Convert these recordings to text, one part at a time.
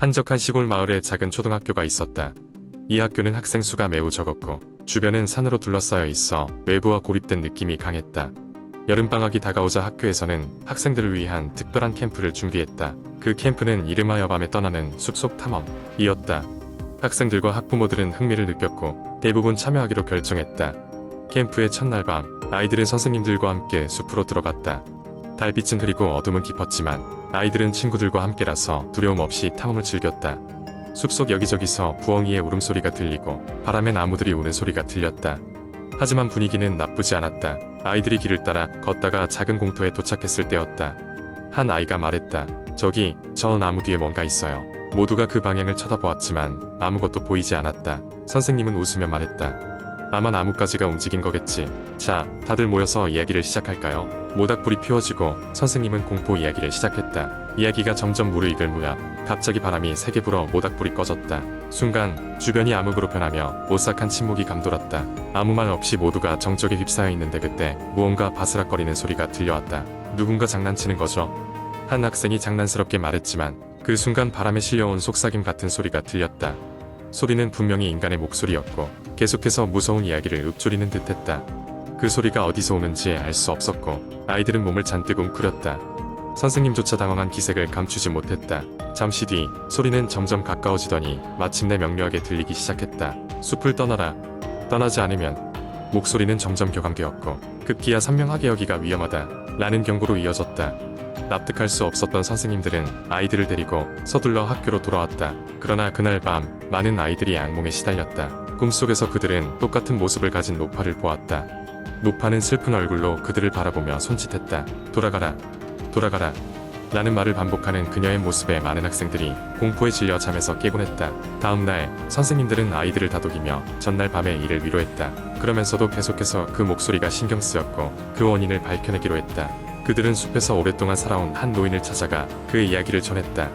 한적한 시골 마을에 작은 초등학교가 있었다. 이 학교는 학생 수가 매우 적었고 주변은 산으로 둘러싸여 있어 외부와 고립된 느낌이 강했다. 여름방학이 다가오자 학교에서는 학생들을 위한 특별한 캠프를 준비했다. 그 캠프는 이름하여 밤에 떠나는 숲속 탐험이었다. 학생들과 학부모들은 흥미를 느꼈고 대부분 참여하기로 결정했다. 캠프의 첫날 밤, 아이들은 선생님들과 함께 숲으로 들어갔다. 달빛은 흐리고 어둠은 깊었지만 아이들은 친구들과 함께라서 두려움 없이 탐험을 즐겼다. 숲속 여기저기서 부엉이의 울음소리가 들리고 바람에 나무들이 우는 소리가 들렸다. 하지만 분위기는 나쁘지 않았다. 아이들이 길을 따라 걷다가 작은 공터에 도착했을 때였다. 한 아이가 말했다. 저기, 저 나무 뒤에 뭔가 있어요. 모두가 그 방향을 쳐다보았지만 아무것도 보이지 않았다. 선생님은 웃으며 말했다. 아마 나뭇가지가 움직인 거겠지. 자, 다들 모여서 이야기를 시작할까요? 모닥불이 피워지고 선생님은 공포 이야기를 시작했다. 이야기가 점점 무르익을 무렵 갑자기 바람이 세게 불어 모닥불이 꺼졌다. 순간 주변이 암흑으로 변하며 오싹한 침묵이 감돌았다. 아무 말 없이 모두가 정적에 휩싸여 있는데 그때 무언가 바스락거리는 소리가 들려왔다. 누군가 장난치는 거죠? 한 학생이 장난스럽게 말했지만 그 순간 바람에 실려온 속삭임 같은 소리가 들렸다. 소리는 분명히 인간의 목소리였고 계속해서 무서운 이야기를 읊조리는 듯했다. 그 소리가 어디서 오는지 알 수 없었고 아이들은 몸을 잔뜩 웅크렸다. 선생님조차 당황한 기색을 감추지 못했다. 잠시 뒤 소리는 점점 가까워지더니 마침내 명료하게 들리기 시작했다. 숲을 떠나라. 떠나지 않으면. 목소리는 점점 격앙되었고 급기야 선명하게 여기가 위험하다 라는 경고로 이어졌다. 납득할 수 없었던 선생님들은 아이들을 데리고 서둘러 학교로 돌아왔다. 그러나 그날 밤 많은 아이들이 악몽에 시달렸다. 꿈속에서 그들은 똑같은 모습을 가진 노파를 보았다. 노파는 슬픈 얼굴로 그들을 바라보며 손짓했다. 돌아가라. 돌아가라. 라는 말을 반복하는 그녀의 모습에 많은 학생들이 공포에 질려 잠에서 깨곤 했다. 다음날 선생님들은 아이들을 다독이며 전날 밤의 일을 위로했다. 그러면서도 계속해서 그 목소리가 신경 쓰였고 그 원인을 밝혀내기로 했다. 그들은 숲에서 오랫동안 살아온 한 노인을 찾아가 그의 이야기를 전했다.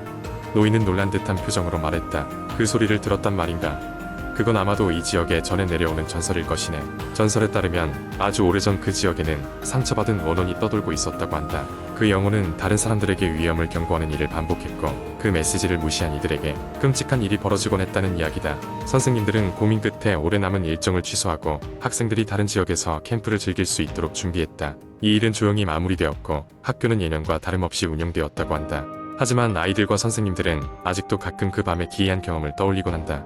노인은 놀란 듯한 표정으로 말했다. 그 소리를 들었단 말인가? 그건 아마도 이 지역에 전해 내려오는 전설일 것이네. 전설에 따르면 아주 오래전 그 지역에는 상처받은 원혼이 떠돌고 있었다고 한다. 그 영혼은 다른 사람들에게 위험을 경고하는 일을 반복했고 그 메시지를 무시한 이들에게 끔찍한 일이 벌어지곤 했다는 이야기다. 선생님들은 고민 끝에 오래 남은 일정을 취소하고 학생들이 다른 지역에서 캠프를 즐길 수 있도록 준비했다. 이 일은 조용히 마무리되었고 학교는 예년과 다름없이 운영되었다고 한다. 하지만 아이들과 선생님들은 아직도 가끔 그 밤의 기이한 경험을 떠올리곤 한다.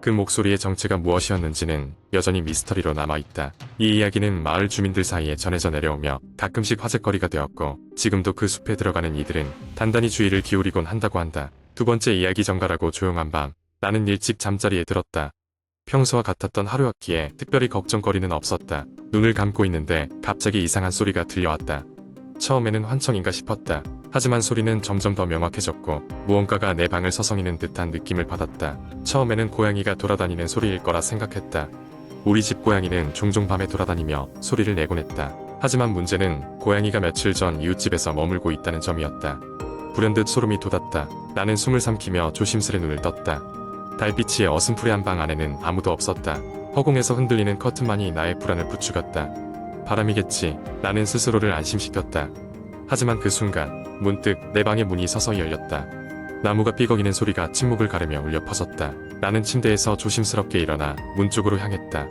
그 목소리의 정체가 무엇이었는지는 여전히 미스터리로 남아있다. 이 이야기는 마을 주민들 사이에 전해져 내려오며 가끔씩 화제거리가 되었고 지금도 그 숲에 들어가는 이들은 단단히 주의를 기울이곤 한다고 한다. 두 번째 이야기 정갈하고 조용한 밤, 나는 일찍 잠자리에 들었다. 평소와 같았던 하루였기에 특별히 걱정거리는 없었다. 눈을 감고 있는데 갑자기 이상한 소리가 들려왔다. 처음에는 환청인가 싶었다. 하지만 소리는 점점 더 명확해졌고 무언가가 내 방을 서성이는 듯한 느낌을 받았다. 처음에는 고양이가 돌아다니는 소리일 거라 생각했다. 우리 집 고양이는 종종 밤에 돌아다니며 소리를 내곤 했다. 하지만 문제는 고양이가 며칠 전 이웃집에서 머물고 있다는 점이었다. 불현듯 소름이 돋았다. 나는 숨을 삼키며 조심스레 눈을 떴다. 달빛이 어슴푸레한 방 안에는 아무도 없었다. 허공에서 흔들리는 커튼만이 나의 불안을 부추겼다. 바람이겠지. 나는 스스로를 안심시켰다. 하지만 그 순간 문득 내 방의 문이 서서히 열렸다. 나무가 삐걱이는 소리가 침묵을 가르며 울려 퍼졌다. 나는 침대에서 조심스럽게 일어나 문 쪽으로 향했다.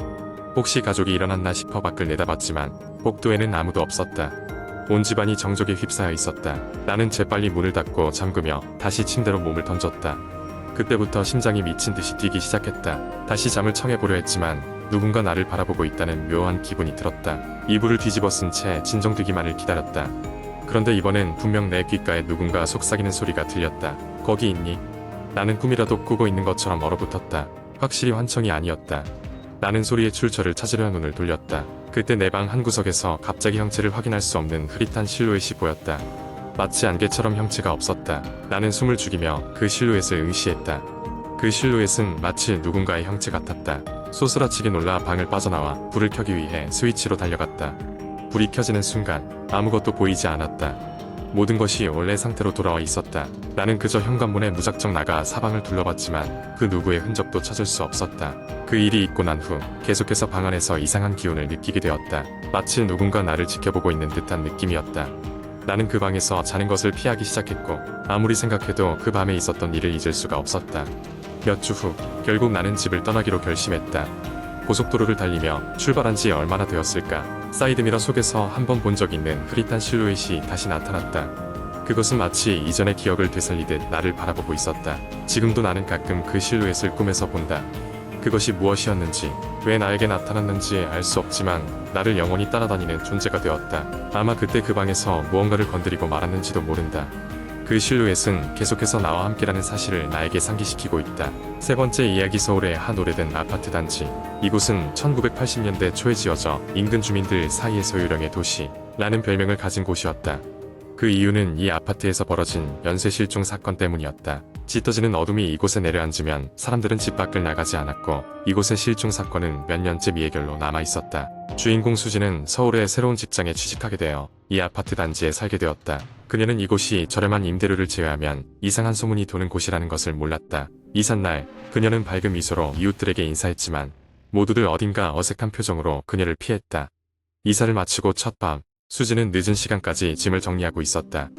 혹시 가족이 일어났나 싶어 밖을 내다봤지만 복도에는 아무도 없었다. 온 집안이 정적에 휩싸여 있었다. 나는 재빨리 문을 닫고 잠그며 다시 침대로 몸을 던졌다. 그때부터 심장이 미친 듯이 뛰기 시작했다. 다시 잠을 청해보려 했지만 누군가 나를 바라보고 있다는 묘한 기분이 들었다. 이불을 뒤집어 쓴 채 진정되기만을 기다렸다. 그런데 이번엔 분명 내 귓가에 누군가 속삭이는 소리가 들렸다. 거기 있니? 나는 꿈이라도 꾸고 있는 것처럼 얼어붙었다. 확실히 환청이 아니었다. 나는 소리의 출처를 찾으려 눈을 돌렸다. 그때 내 방 한구석에서 갑자기 형체를 확인할 수 없는 흐릿한 실루엣이 보였다. 마치 안개처럼 형체가 없었다. 나는 숨을 죽이며 그 실루엣을 응시했다. 그 실루엣은 마치 누군가의 형체 같았다. 소스라치게 놀라 방을 빠져나와 불을 켜기 위해 스위치로 달려갔다. 불이 켜지는 순간 아무것도 보이지 않았다. 모든 것이 원래 상태로 돌아와 있었다. 나는 그저 현관문에 무작정 나가 사방을 둘러봤지만 그 누구의 흔적도 찾을 수 없었다. 그 일이 있고 난 후 계속해서 방 안에서 이상한 기운을 느끼게 되었다. 마치 누군가 나를 지켜보고 있는 듯한 느낌이었다. 나는 그 방에서 자는 것을 피하기 시작했고 아무리 생각해도 그 밤에 있었던 일을 잊을 수가 없었다. 몇 주 후 결국 나는 집을 떠나기로 결심했다. 고속도로를 달리며 출발한 지 얼마나 되었을까. 사이드미러 속에서 한 번 본 적 있는 흐릿한 실루엣이 다시 나타났다. 그것은 마치 이전의 기억을 되살리듯 나를 바라보고 있었다. 지금도 나는 가끔 그 실루엣을 꿈에서 본다. 그것이 무엇이었는지, 왜 나에게 나타났는지 알 수 없지만 나를 영원히 따라다니는 존재가 되었다. 아마 그때 그 방에서 무언가를 건드리고 말았는지도 모른다. 그 실루엣은 계속해서 나와 함께라는 사실을 나에게 상기시키고 있다. 세 번째 이야기. 서울의 한 오래된 아파트 단지. 이곳은 1980년대 초에 지어져 인근 주민들 사이에서 유령의 도시라는 별명을 가진 곳이었다. 그 이유는 이 아파트에서 벌어진 연쇄 실종 사건 때문이었다. 짙어지는 어둠이 이곳에 내려앉으면 사람들은 집 밖을 나가지 않았고 이곳의 실종 사건은 몇 년째 미해결로 남아있었다. 주인공 수지는 서울의 새로운 직장에 취직하게 되어 이 아파트 단지에 살게 되었다. 그녀는 이곳이 저렴한 임대료를 제외하면 이상한 소문이 도는 곳이라는 것을 몰랐다. 이삿날 그녀는 밝은 미소로 이웃들에게 인사했지만 모두들 어딘가 어색한 표정으로 그녀를 피했다. 이사를 마치고 첫 밤 수지는 늦은 시간까지 짐을 정리하고 있었다.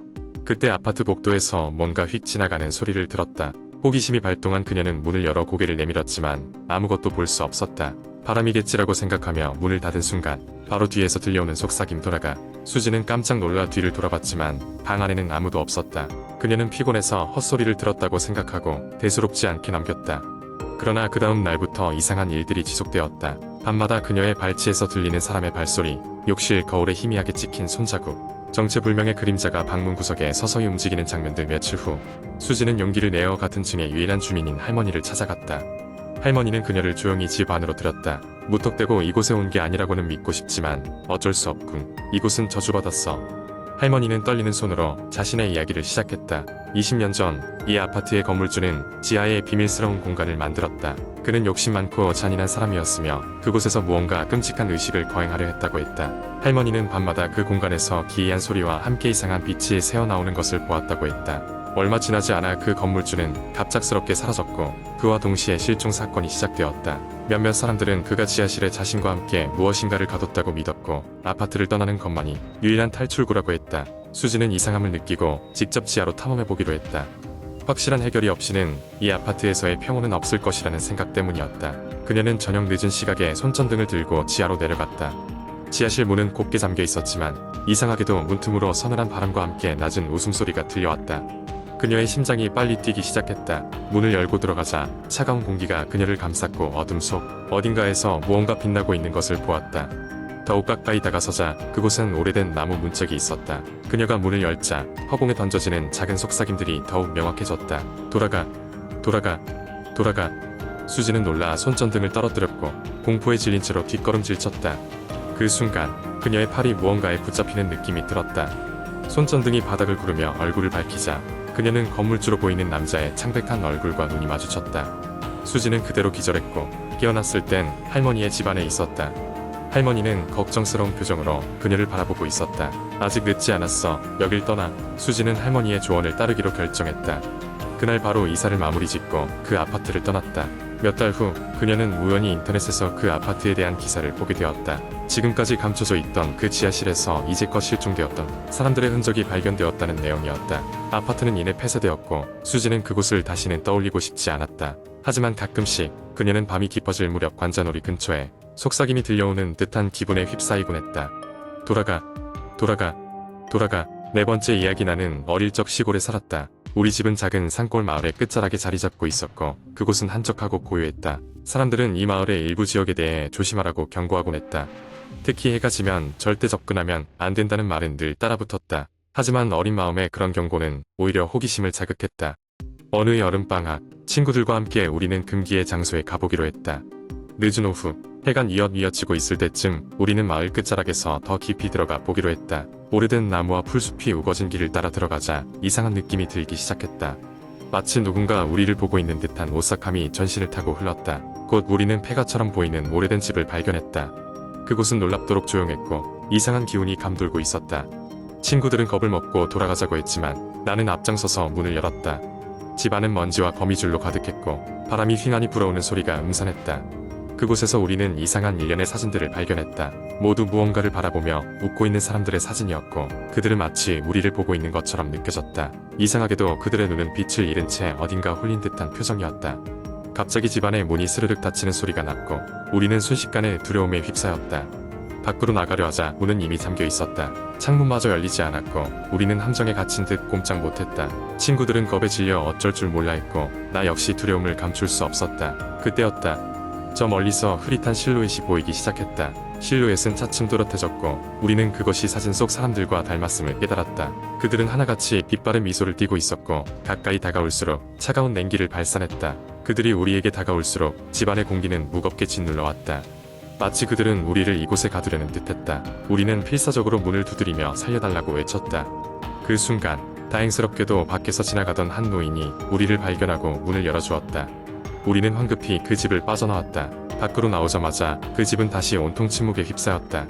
그때 아파트 복도에서 뭔가 휙 지나가는 소리를 들었다. 호기심이 발동한 그녀는 문을 열어 고개를 내밀었지만 아무것도 볼 수 없었다. 바람이겠지라고 생각하며 문을 닫은 순간 바로 뒤에서 들려오는 속삭임. 돌아가. 수지는 깜짝 놀라 뒤를 돌아봤지만 방 안에는 아무도 없었다. 그녀는 피곤해서 헛소리를 들었다고 생각하고 대수롭지 않게 넘겼다. 그러나 그 다음 날부터 이상한 일들이 지속되었다. 밤마다 그녀의 발치에서 들리는 사람의 발소리, 욕실 거울에 희미하게 찍힌 손자국, 정체불명의 그림자가 방문 구석에 서서히 움직이는 장면들. 며칠 후 수지는 용기를 내어 같은 층의 유일한 주민인 할머니를 찾아갔다. 할머니는 그녀를 조용히 집 안으로 들였다. 무턱대고 이곳에 온 게 아니라고는 믿고 싶지만 어쩔 수 없군. 이곳은 저주받았어. 할머니는 떨리는 손으로 자신의 이야기를 시작했다. 20년 전 이 아파트의 건물주는 지하에 비밀스러운 공간을 만들었다. 그는 욕심 많고 잔인한 사람이었으며 그곳에서 무언가 끔찍한 의식을 거행하려 했다고 했다. 할머니는 밤마다 그 공간에서 기이한 소리와 함께 이상한 빛이 새어나오는 것을 보았다고 했다. 얼마 지나지 않아 그 건물주는 갑작스럽게 사라졌고 그와 동시에 실종 사건이 시작되었다. 몇몇 사람들은 그가 지하실에 자신과 함께 무엇인가를 가뒀다고 믿었고 아파트를 떠나는 것만이 유일한 탈출구라고 했다. 수지는 이상함을 느끼고 직접 지하로 탐험해보기로 했다. 확실한 해결이 없이는 이 아파트에서의 평온은 없을 것이라는 생각 때문이었다. 그녀는 저녁 늦은 시각에 손전등을 들고 지하로 내려갔다. 지하실 문은 곱게 잠겨 있었지만 이상하게도 문틈으로 서늘한 바람과 함께 낮은 웃음소리가 들려왔다. 그녀의 심장이 빨리 뛰기 시작했다. 문을 열고 들어가자 차가운 공기가 그녀를 감쌌고 어둠 속 어딘가에서 무언가 빛나고 있는 것을 보았다. 더욱 가까이 다가서자 그곳엔 오래된 나무 문짝이 있었다. 그녀가 문을 열자 허공에 던져지는 작은 속삭임들이 더욱 명확해졌다. 돌아가, 돌아가, 돌아가. 수지는 놀라 손전등을 떨어뜨렸고 공포에 질린 채로 뒷걸음질 쳤다. 그 순간 그녀의 팔이 무언가에 붙잡히는 느낌이 들었다. 손전등이 바닥을 구르며 얼굴을 밝히자 그녀는 건물주로 보이는 남자의 창백한 얼굴과 눈이 마주쳤다. 수지는 그대로 기절했고 깨어났을 땐 할머니의 집안에 있었다. 할머니는 걱정스러운 표정으로 그녀를 바라보고 있었다. 아직 늦지 않았어. 여길 떠나. 수지는 할머니의 조언을 따르기로 결정했다. 그날 바로 이사를 마무리 짓고 그 아파트를 떠났다. 몇 달 후 그녀는 우연히 인터넷에서 그 아파트에 대한 기사를 보게 되었다. 지금까지 감춰져 있던 그 지하실에서 이제껏 실종되었던 사람들의 흔적이 발견되었다는 내용이었다. 아파트는 이내 폐쇄되었고 수지는 그곳을 다시는 떠올리고 싶지 않았다. 하지만 가끔씩 그녀는 밤이 깊어질 무렵 관자놀이 근처에 속삭임이 들려오는 듯한 기분에 휩싸이곤 했다. 돌아가, 돌아가, 돌아가. 네 번째 이야기. 나는 어릴 적 시골에 살았다. 우리 집은 작은 산골 마을의 끝자락에 자리 잡고 있었고 그곳은 한적하고 고요했다. 사람들은 이 마을의 일부 지역에 대해 조심하라고 경고하곤 했다. 특히 해가 지면 절대 접근하면 안 된다는 말은 늘 따라붙었다. 하지만 어린 마음에 그런 경고는 오히려 호기심을 자극했다. 어느 여름방학 친구들과 함께 우리는 금기의 장소에 가보기로 했다. 늦은 오후 해가 뉘엿뉘엿지고 있을 때쯤 우리는 마을 끝자락에서 더 깊이 들어가 보기로 했다. 오래된 나무와 풀숲이 우거진 길을 따라 들어가자 이상한 느낌이 들기 시작했다. 마치 누군가 우리를 보고 있는 듯한 오싹함이 전신을 타고 흘렀다. 곧 우리는 폐가처럼 보이는 오래된 집을 발견했다. 그곳은 놀랍도록 조용했고 이상한 기운이 감돌고 있었다. 친구들은 겁을 먹고 돌아가자고 했지만 나는 앞장서서 문을 열었다. 집 안은 먼지와 거미줄로 가득했고 바람이 휘날이 불어오는 소리가 음산했다. 그곳에서 우리는 이상한 일련의 사진들을 발견했다. 모두 무언가를 바라보며 웃고 있는 사람들의 사진이었고 그들은 마치 우리를 보고 있는 것처럼 느껴졌다. 이상하게도 그들의 눈은 빛을 잃은 채 어딘가 홀린 듯한 표정이었다. 갑자기 집안의 문이 스르륵 닫히는 소리가 났고 우리는 순식간에 두려움에 휩싸였다. 밖으로 나가려 하자 문은 이미 잠겨 있었다. 창문마저 열리지 않았고 우리는 함정에 갇힌 듯 꼼짝 못했다. 친구들은 겁에 질려 어쩔 줄 몰라 했고 나 역시 두려움을 감출 수 없었다. 그때였다. 저 멀리서 흐릿한 실루엣이 보이기 시작했다. 실루엣은 차츰 또렷해졌고 우리는 그것이 사진 속 사람들과 닮았음을 깨달았다. 그들은 하나같이 빛바른 미소를 띠고 있었고 가까이 다가올수록 차가운 냉기를 발산했다. 그들이 우리에게 다가올수록 집안의 공기는 무겁게 짓눌러 왔다. 마치 그들은 우리를 이곳에 가두려는 듯했다. 우리는 필사적으로 문을 두드리며 살려달라고 외쳤다. 그 순간 다행스럽게도 밖에서 지나가던 한 노인이 우리를 발견하고 문을 열어주었다. 우리는 황급히 그 집을 빠져나왔다. 밖으로 나오자마자 그 집은 다시 온통 침묵에 휩싸였다.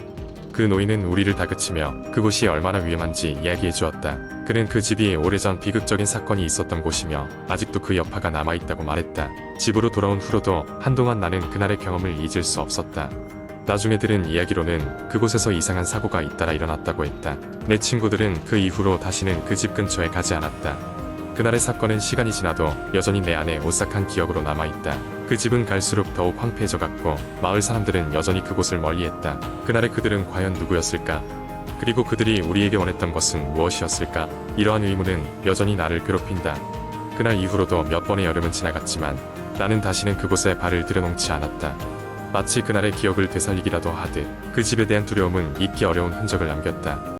그 노인은 우리를 다그치며 그곳이 얼마나 위험한지 이야기해 주었다. 그는 그 집이 오래전 비극적인 사건이 있었던 곳이며 아직도 그 여파가 남아있다고 말했다. 집으로 돌아온 후로도 한동안 나는 그날의 경험을 잊을 수 없었다. 나중에 들은 이야기로는 그곳에서 이상한 사고가 잇따라 일어났다고 했다. 내 친구들은 그 이후로 다시는 그 집 근처에 가지 않았다. 그날의 사건은 시간이 지나도 여전히 내 안에 오싹한 기억으로 남아있다. 그 집은 갈수록 더욱 황폐해져 갔고 마을 사람들은 여전히 그곳을 멀리했다. 그날의 그들은 과연 누구였을까? 그리고 그들이 우리에게 원했던 것은 무엇이었을까? 이러한 의문은 여전히 나를 괴롭힌다. 그날 이후로도 몇 번의 여름은 지나갔지만 나는 다시는 그곳에 발을 들여놓지 않았다. 마치 그날의 기억을 되살리기라도 하듯 그 집에 대한 두려움은 잊기 어려운 흔적을 남겼다.